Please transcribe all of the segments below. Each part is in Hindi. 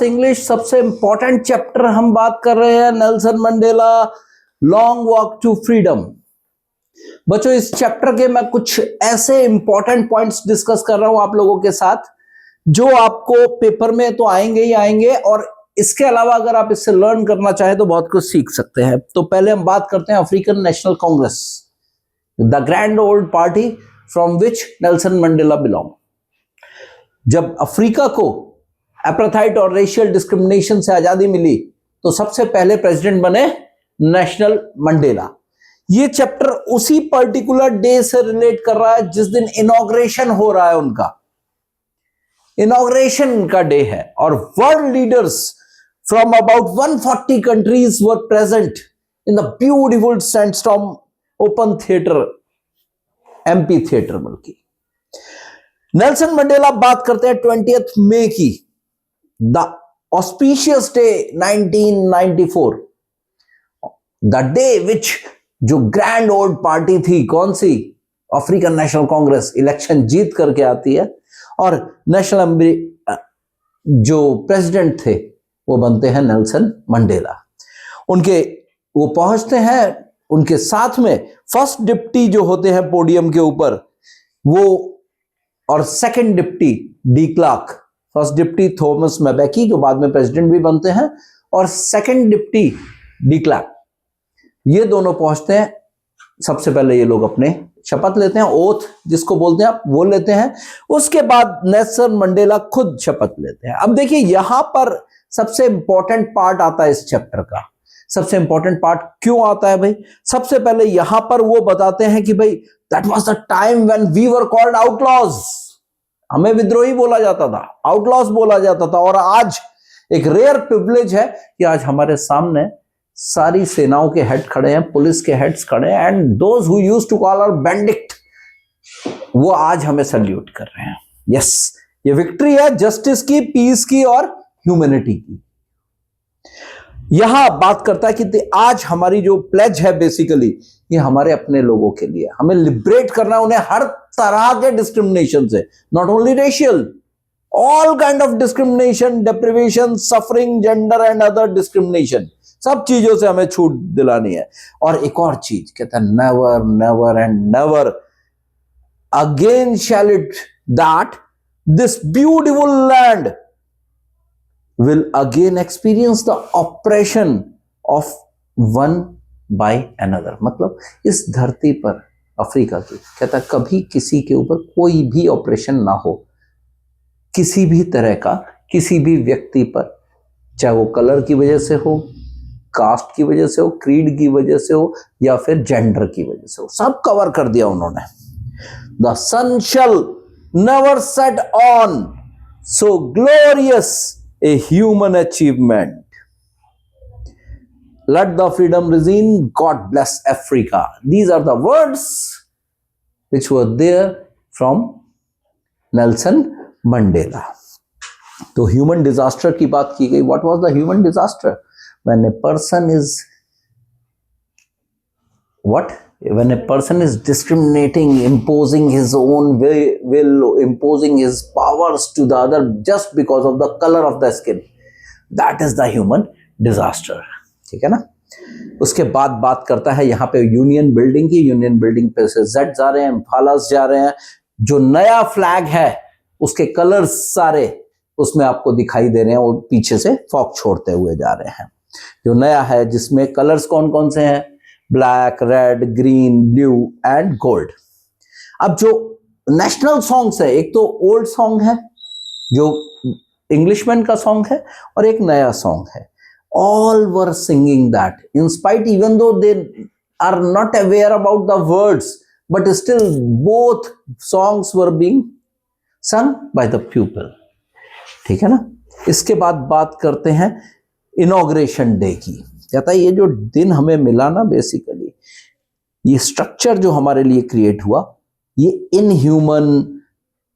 इंग्लिश सबसे इंपॉर्टेंट चैप्टर हम बात कर रहे हैं, Nelson Mandela Long Walk to Freedom. बच्चों, इस चैप्टर के मैं कुछ ऐसे इंपॉर्टेंट पॉइंट्स डिस्कस कर रहा हूं आप लोगों के साथ जो आपको पेपर में तो आएंगे ही आएंगे, और इसके अलावा अगर आप इससे लर्न करना चाहें तो बहुत कुछ सीख सकते हैं। तो पहले हम बात करते हैं African national Congress, the grand old party from which Nelson Mandela belong. जब अफ्रीका को एपार्थाइड और रेशियल डिस्क्रिमिनेशन से आजादी मिली तो सबसे पहले प्रेसिडेंट बने नेशनल मंडेला। ये चैप्टर उसी पर्टिकुलर डे से रिलेट कर रहा है जिस दिन इनॉग्रेशन हो रहा है, उनका इनॉग्रेशन का डे है, और world leaders from about 140 countries were present in the beautiful sandstorm open theatre, MP theatre. बल्कि नेल्सन मंडेला बात करते हैं 20th मई की, the auspicious day 1994, the day which जो ग्रैंड ओल्ड पार्टी थी, कौन सी? अफ्रीकन नेशनल कांग्रेस इलेक्शन जीत करके आती है और नेशनल जो प्रेसिडेंट थे वो बनते हैं नेल्सन मंडेला। वो पहुंचते हैं, उनके साथ में फर्स्ट डिप्टी जो होते हैं पोडियम के ऊपर वो, और second deputy de Klerk. First deputy Thomas Mbeki जो बाद में प्रेसिडेंट भी बनते हैं, और सेकंड डिप्टी डी क्लार्क, ये दोनों पहुंचते हैं। सबसे पहले ये लोग अपने शपथ लेते हैं, ओथ जिसको बोलते हैं आप, वो लेते हैं। उसके बाद नेल्सन मंडेला खुद शपथ लेते हैं। अब देखिए, यहां पर सबसे इंपॉर्टेंट पार्ट आता है इस चैप्टर का। सबसे इंपॉर्टेंट पार्ट क्यों आता है भाई? सबसे पहले यहां पर वो बताते हैं कि भाई that was the time when we were called outlaws. हमें विद्रोही बोला जाता था, आउटलॉज बोला जाता था, और आज एक रेयर प्रिविलेज है कि आज हमारे सामने सारी सेनाओं के हेड खड़े हैं, पुलिस के हेड्स खड़े हैं, and those who used to call our benedict, वो आज हमें सल्यूट कर रहे हैं। यस, ये विक्ट्री है जस्टिस की, पीस की और ह्यूमैनिटी की। यहां बात करता है कि आज हमारी जो प्लेज है बेसिकली, ये हमारे अपने लोगों के लिए, हमें लिबरेट करना है उन्हें हर तरह के डिस्क्रिमिनेशन से, not only racial, all kind of discrimination, deprivation, suffering, gender and other discrimination, सब चीजों से हमें छूट दिलानी है। और एक और चीज कहता है, never never and never again shall it that this beautiful land will again experience the oppression of one by another। मतलब इस धरती पर अफ्रीका की, कहता कभी किसी के ऊपर कोई भी ऑपरेशन ना हो, किसी भी तरह का, किसी भी व्यक्ति पर, चाहे वो कलर की वजह से हो, कास्ट की वजह से हो, क्रीड की वजह से हो, या फिर जेंडर की वजह से हो, सब कवर कर दिया उन्होंने। The sun shall never set on so glorious a human achievement. Let the freedom regime, God bless Africa. These are the words which were there from Nelson Mandela. तो ह्यूमन डिजास्टर की बात की गई। What was the human disaster? When a person is what? When a person is discriminating, imposing his own will, imposing his powers to the other just because of the color of the skin, that is the human disaster। ठीक है ना? उसके बाद बात करता है यहाँ पे यूनियन बिल्डिंग की। यूनियन बिल्डिंग पे से जेड जा रहे हैं, इम्फालास जा रहे हैं। जो नया फ्लैग है उसके कलर्स सारे उसमें आपको दिखाई दे रहे हैं, वो पीछे से फॉग छोड़ते हुए जा रहे हैं। जो नया है जिसमें कलर्स कौन कौन से हैं? Black, red, green, blue and gold. अब जो नेशनल सॉन्ग्स है, एक तो ओल्ड सॉन्ग है जो इंग्लिशमैन का सॉन्ग है, और एक नया सॉन्ग है। All were singing that in spite, even though they are not aware about the words, but still both songs were being sung by the people. ठीक है ना? इसके बाद बात करते हैं इनॉग्रेशन डे की। कहता है ये जो दिन हमें मिला ना, बेसिकली ये स्ट्रक्चर जो हमारे लिए क्रिएट हुआ, ये inhuman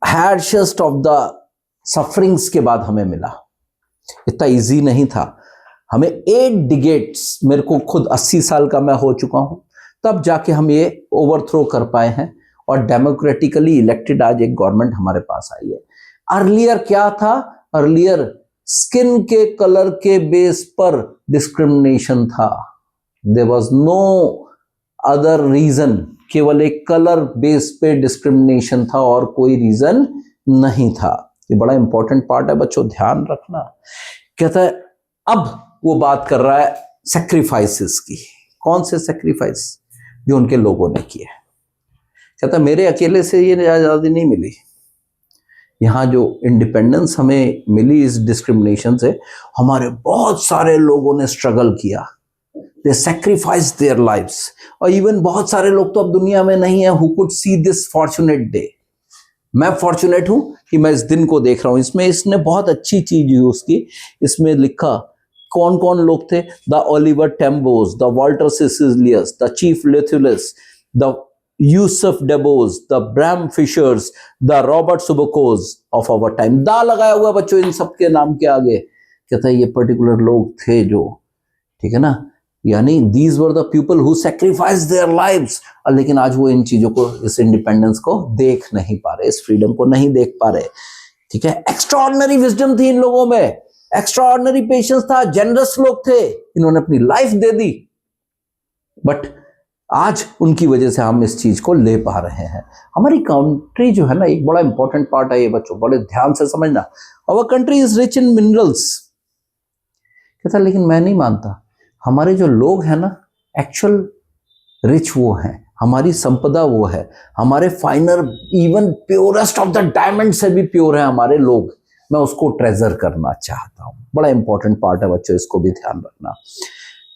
harshest of the sufferings के बाद हमें मिला। इतना इजी नहीं था। हमें 8 डिकेड्स, मेरे को खुद 80 साल का मैं हो चुका हूं, तब जाके हम ये ओवरथ्रो कर पाए हैं, और डेमोक्रेटिकली इलेक्टेड आज एक गवर्नमेंट हमारे पास आई है। अर्लियर क्या था? अर्लियर स्किन के कलर के बेस पर डिस्क्रिमिनेशन था। There was no other reason, केवल एक कलर बेस पे डिस्क्रिमिनेशन था और कोई रीजन नहीं था। ये बड़ा इंपॉर्टेंट पार्ट है बच्चों, ध्यान रखना। कहता है अब वो बात कर रहा है सैक्रिफाइसेस की। कौन से सैक्रिफाइस? जो उनके लोगों ने किए। कहता है मेरे अकेले से ये आजादी नहीं मिली, यहाँ जो इंडिपेंडेंस हमें मिली इस डिस्क्रिमिनेशन से, हमारे बहुत सारे लोगों ने स्ट्रगल किया, दे सैक्रिफाइस देयर लाइव्स। और इवन बहुत सारे लोग तो अब दुनिया में नहीं है who could see this fortunate day. मैं फॉर्चुनेट हूं कि मैं इस दिन को देख रहा हूं। इसमें इसने बहुत अच्छी चीज यूज की, इसमें लिखा कौन कौन लोग थे। The Oliver Tambos, the Walter Sisulus, the chief Luthulis, the Yusuf Dadoos, the Bram Fischers, the Robert Sobukwes of our time. दा लगाया हुआ बच्चों इन सब के नाम के आगे। कहता है ये पर्टिकुलर लोग थे जो, ठीक है ना, यानी these were the people who sacrifice their lives. लेकिन आज वो इन चीजों को, इस इंडिपेंडेंस को देख नहीं पा रहे, इस फ्रीडम को नहीं देख पा रहे। ठीक है, एक्स्ट्राऑर्डिनरी विजडम थी इन लोगों में, एक्स्ट्राऑर्डिनरी पेशेंस था, जेनरस लोग थे, इन्होंने अपनी लाइफ दे दी। बट आज उनकी वजह से हम इस चीज को ले पा रहे हैं। हमारी कंट्री जो है ना, एक बड़ा इंपॉर्टेंट पार्ट है ये बच्चों, बड़े ध्यान से समझना। Our country is rich in minerals. कहता लेकिन मैं नहीं मानता, हमारे जो लोग हैं ना एक्चुअल रिच वो हैं, हमारी संपदा वो है, हमारे फाइनर even purest of the diamond से भी प्योर है हमारे लोग। मैं उसको ट्रेजर करना चाहता हूं। बड़ा इंपॉर्टेंट पार्ट है बच्चों, इसको भी ध्यान रखना।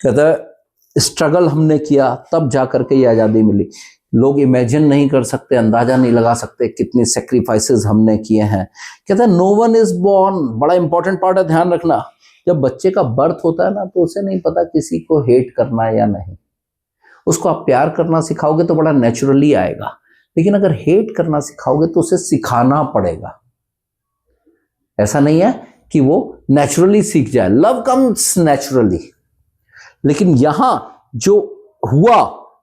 कहता है स्ट्रगल हमने किया तब जाकर के ये आजादी मिली। लोग इमेजिन नहीं कर सकते, अंदाजा नहीं लगा सकते कितनी सेक्रीफाइसेस हमने किए हैं। कहता है नो वन इज बॉर्न, बड़ा इंपॉर्टेंट पार्ट है, ध्यान रखना। जब बच्चे का बर्थ होता है ना तो उसे नहीं पता किसी को हेट करना है या नहीं। उसको आप प्यार करना सिखाओगे तो बड़ा नेचुरली आएगा, लेकिन अगर हेट करना सिखाओगे तो उसे सिखाना पड़ेगा। ऐसा नहीं है कि वो नेचुरली सीख जाए, लव कम्स नेचुरली। लेकिन यहां जो हुआ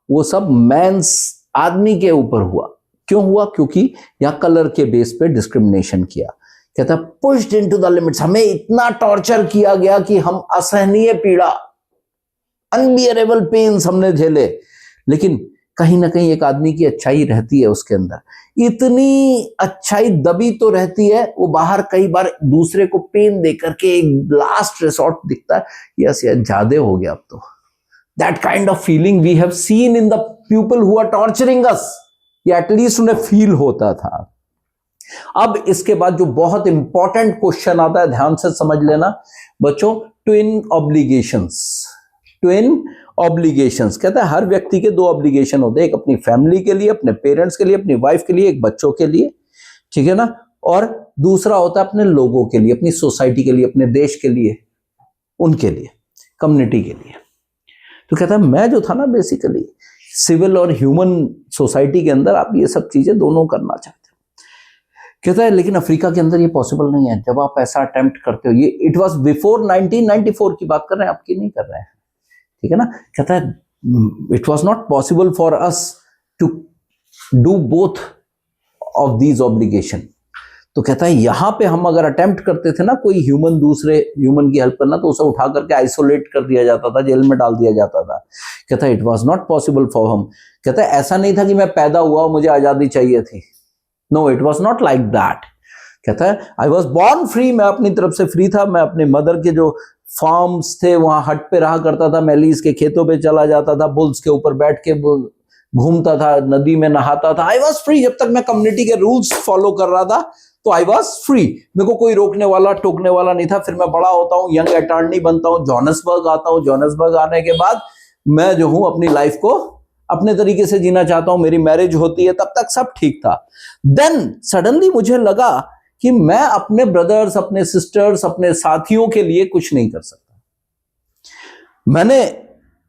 वो सब मैंस, आदमी के ऊपर हुआ। क्यों हुआ? क्योंकि यहां कलर के बेस पे डिस्क्रिमिनेशन किया। कहता पुश्ड इनटू द लिमिट्स, हमें इतना टॉर्चर किया गया कि हम असहनीय पीड़ा, अनबियरेबल पेन्स हमने झेले। लेकिन कहीं ना कहीं एक आदमी की अच्छाई रहती है उसके अंदर, इतनी अच्छाई दबी तो रहती है, वो बाहर कई बार दूसरे को पेन दे करके एक लास्ट रिसोर्ट दिखता है, यस यार ज्यादा हो गया अब तो। That kind of feeling we have seen in the people who are torturing us, या एटलीस्ट उन्हें फील होता था। अब इसके बाद जो बहुत इंपॉर्टेंट क्वेश्चन आता है, ध्यान से समझ लेना बच्चों, ट्विन ऑब्लिगेशंस। ट्विन ऑब्लिगेशंस कहता है हर व्यक्ति के दो ऑब्लिगेशन होते हैं, एक अपनी फैमिली के लिए, अपने पेरेंट्स के लिए, अपनी वाइफ के लिए, एक बच्चों के लिए, ठीक है ना, और दूसरा होता है अपने लोगों के लिए, अपनी सोसाइटी के लिए, अपने देश के लिए, उनके लिए, कम्युनिटी के लिए। तो कहता है मैं जो था ना बेसिकली सिविल और ह्यूमन सोसाइटी के अंदर आप ये सब चीजें दोनों करना चाहते हो। कहता है लेकिन अफ्रीका के अंदर ये पॉसिबल नहीं है। जब आप ऐसा अटेम्प्ट करते हो, ये इट वाज बिफोर 1994 की बात कर रहे हैं, आपकी नहीं कर रहे हैं, ठीक है ना। कहता है it was not possible for us to do both of these obligation. तो कहता है यहां पे हम अगर अटेम्प्ट करते थे ना कोई ह्यूमन, दूसरे ह्यूमन की हेल्प करना, तो उसे उठा करके आइसोलेट कर दिया जाता था, जेल में डाल दिया जाता था। कहता है it was not possible for हम। कहता है ऐसा नहीं था कि मैं पैदा हुआ और मुझे आजादी चाहिए थी, no it was not like that. कहता है आई वॉज बॉर्न फ्री, मैं अपनी तरफ से फ्री था। मैं अपने मदर के जो फार्म्स थे वहां हट पे रहा करता था, मैं लीज के खेतों पे चला जाता था, बुल्स के ऊपर बैठ के घूमता था, नदी में नहाता था। आई वॉज फ्री, जब तक मैं कम्युनिटी के रूल्स फॉलो कर रहा था तो आई वॉज फ्री, मेरे को कोई रोकने वाला टोकने वाला नहीं था। फिर मैं बड़ा होता हूँ, यंग अटॉर्नी बनता हूँ, जोहान्सबर्ग आता हूँ। जोहान्सबर्ग आने के बाद मैं जो हूँ अपनी लाइफ को अपने तरीके से जीना चाहता हूं, मेरी मैरिज होती है, तब तक सब ठीक था। देन सडनली मुझे लगा कि मैं अपने ब्रदर्स, अपने सिस्टर्स, अपने साथियों के लिए कुछ नहीं कर सकता। मैंने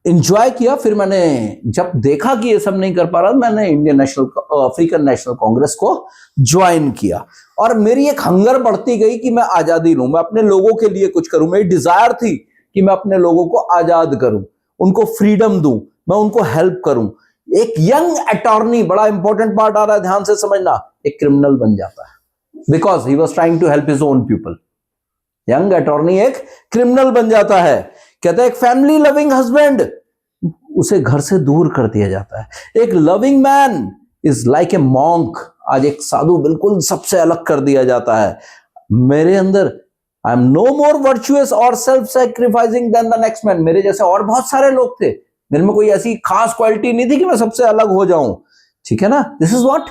एंजॉय किया, फिर मैंने जब देखा कि ये सब नहीं कर पा रहा, मैंने Indian national, African national Congress को ज्वाइन किया। और मेरी एक हंगर बढ़ती गई कि मैं आजादी लूं, मैं अपने लोगों के लिए कुछ करूं। मेरी डिजायर थी कि मैं अपने लोगों को आजाद करूं, उनको फ्रीडम दूं, मैं उनको हेल्प करूं। एक यंग अटॉर्नी, बड़ा इंपॉर्टेंट पार्ट आ रहा है, ध्यान से समझना, एक क्रिमिनल बन जाता है because he was trying to help his own people. Young attorney एक क्रिमिनल बन जाता है। कहता है एक फैमिली लविंग हस्बैंड, उसे घर से दूर कर दिया जाता है। एक loving man is like a monk, आज एक साधु बिल्कुल सबसे अलग कर दिया जाता है। मेरे अंदर I am no more virtuous और self sacrificing than the next man, मेरे जैसे और बहुत सारे लोग थे, मेरे में कोई ऐसी खास क्वालिटी नहीं थी कि मैं सबसे अलग हो जाऊं, ठीक है ना। This is what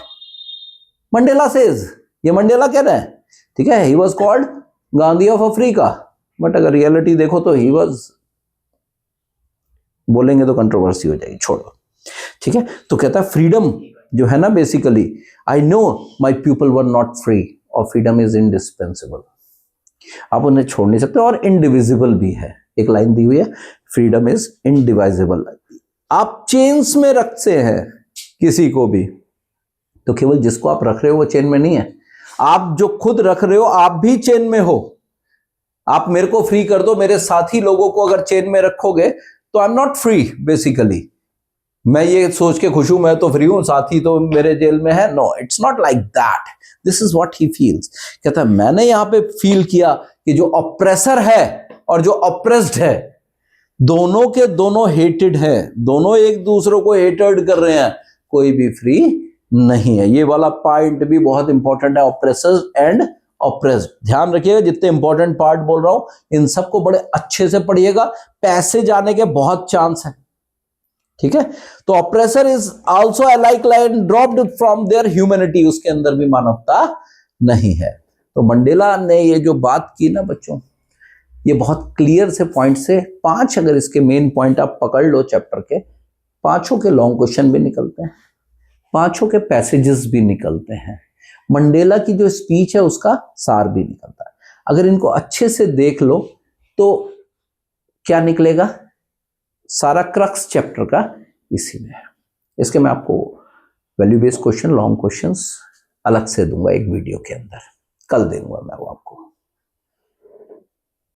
Mandela says, ये मंडेला कह रहे हैं, ठीक है। He was called Gandhi of Africa, but अगर रियलिटी देखो तो ही वाज, बोलेंगे तो कंट्रोवर्सी हो जाएगी, छोड़ो, ठीक है। तो कहता है फ्रीडम जो है ना, basically I know my people were not free, और फ्रीडम इज इंडिस्पेंसिबल, आप उन्हें छोड़ नहीं सकते, और इंडिविजिबल भी है। एक लाइन दी हुई है, फ्रीडम इज इंडिवाइजिबल। आप चेन्स में रखते हैं किसी को भी, तो केवल जिसको आप रख रहे हो वो चेन में नहीं है, आप जो खुद रख रहे हो आप भी चेन में हो। आप मेरे को फ्री कर दो, मेरे साथी लोगों को अगर चेन में रखोगे तो I am not free basically. मैं ये सोच के खुश हूं मैं तो फ्री हूं, साथी तो मेरे जेल में है, no it's not like that. This is what he feels. कहता है मैंने यहां पे फील किया कि जो ऑप्रेसर है और जो ऑप्रेस्ड है, दोनों के दोनों हेटेड है, दोनों एक दूसरे को हेटेड कर रहे हैं, कोई भी फ्री नहीं है। ये वाला पॉइंट भी बहुत इंपॉर्टेंट है, ऑप्रेसर्स एंड ऑप्रेस्ड। ध्यान रखिएगा, जितने इंपॉर्टेंट पार्ट बोल रहा हूं इन सबको बड़े अच्छे से पढ़िएगा, पैसे जाने के बहुत चांस है, ठीक है। तो oppressor is also alike line dropped from their humanity, उसके अंदर भी मानवता नहीं है। तो मंडेला ने ये जो बात की ना बच्चों, ये बहुत क्लियर से पॉइंट से 5 अगर इसके मेन पॉइंट आप पकड़ लो चैप्टर के, 5 के लॉन्ग क्वेश्चन भी निकलते हैं, 5 के पैसेजेस भी निकलते हैं, मंडेला की जो स्पीच है उसका सार भी निकलता है। अगर इनको अच्छे से देख लो तो क्या निकलेगा, सारा क्रक्स चैप्टर का इसी में है। इसके मैं आपको value based question, long questions अलग से दूंगा एक वीडियो के अंदर, कल दूंगा मैं वो आपको।